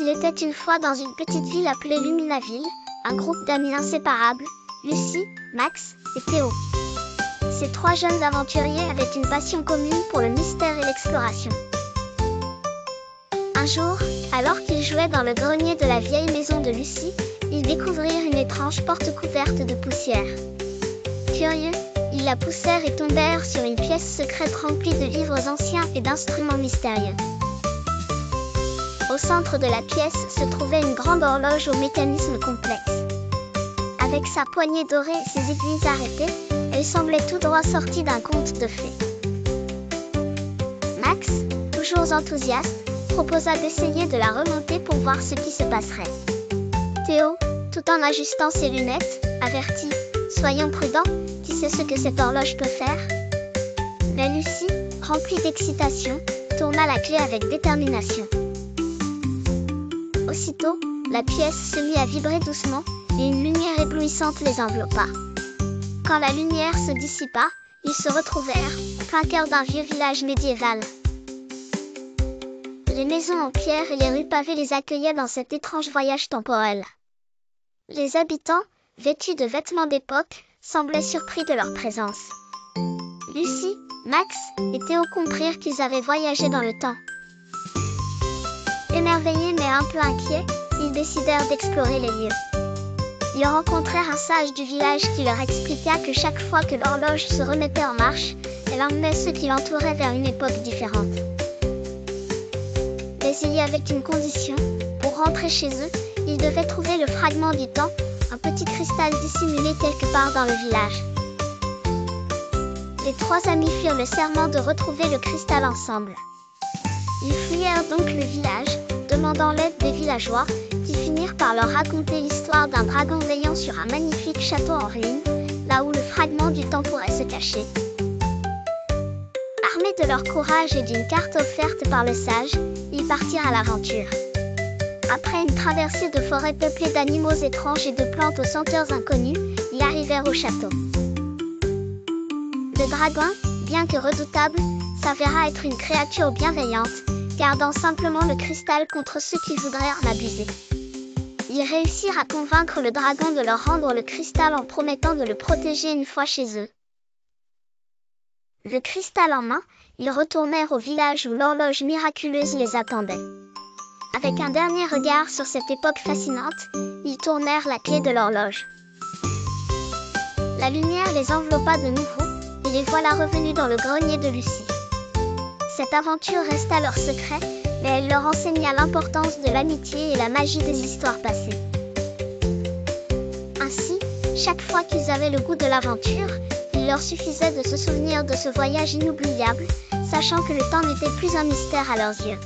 Il était une fois dans une petite ville appelée Luminaville, un groupe d'amis inséparables, Lucie, Max et Théo. Ces trois jeunes aventuriers avaient une passion commune pour le mystère et l'exploration. Un jour, alors qu'ils jouaient dans le grenier de la vieille maison de Lucie, ils découvrirent une étrange porte couverte de poussière. Curieux, ils la poussèrent et tombèrent sur une pièce secrète remplie de livres anciens et d'instruments mystérieux. Au centre de la pièce se trouvait une grande horloge au mécanisme complexe. Avec sa poignée dorée et ses aiguilles arrêtées, elle semblait tout droit sortie d'un conte de fées. Max, toujours enthousiaste, proposa d'essayer de la remonter pour voir ce qui se passerait. Théo, tout en ajustant ses lunettes, avertit « Soyons prudents, qui sait ce que cette horloge peut faire ?» Mais Lucie, remplie d'excitation, tourna la clé avec détermination. Aussitôt, la pièce se mit à vibrer doucement, et une lumière éblouissante les enveloppa. Quand la lumière se dissipa, ils se retrouvèrent, au plein cœur d'un vieux village médiéval. Les maisons en pierre et les rues pavées les accueillaient dans cet étrange voyage temporel. Les habitants, vêtus de vêtements d'époque, semblaient surpris de leur présence. Lucie, Max et Théo comprirent qu'ils avaient voyagé dans le temps. Émerveillés mais un peu inquiets, ils décidèrent d'explorer les lieux. Ils rencontrèrent un sage du village qui leur expliqua que chaque fois que l'horloge se remettait en marche, elle emmenait ceux qui l'entouraient vers une époque différente. Mais il y avait une condition, pour rentrer chez eux, ils devaient trouver le fragment du temps, un petit cristal dissimulé quelque part dans le village. Les trois amis firent le serment de retrouver le cristal ensemble. Ils fouillèrent donc le village, demandant l'aide des villageois, qui finirent par leur raconter l'histoire d'un dragon veillant sur un magnifique château en ruine, là où le fragment du temps pourrait se cacher. Armés de leur courage et d'une carte offerte par le sage, ils partirent à l'aventure. Après une traversée de forêts peuplées d'animaux étranges et de plantes aux senteurs inconnues, ils arrivèrent au château. Le dragon, bien que redoutable, s'avéra être une créature bienveillante, gardant simplement le cristal contre ceux qui voudraient en abuser. Ils réussirent à convaincre le dragon de leur rendre le cristal en promettant de le protéger une fois chez eux. Le cristal en main, ils retournèrent au village où l'horloge miraculeuse les attendait. Avec un dernier regard sur cette époque fascinante, ils tournèrent la clé de l'horloge. La lumière les enveloppa de nouveau, et les voilà revenus dans le grenier de Lucie. Cette aventure resta leur secret, mais elle leur enseigna l'importance de l'amitié et la magie des histoires passées. Ainsi, chaque fois qu'ils avaient le goût de l'aventure, il leur suffisait de se souvenir de ce voyage inoubliable, sachant que le temps n'était plus un mystère à leurs yeux.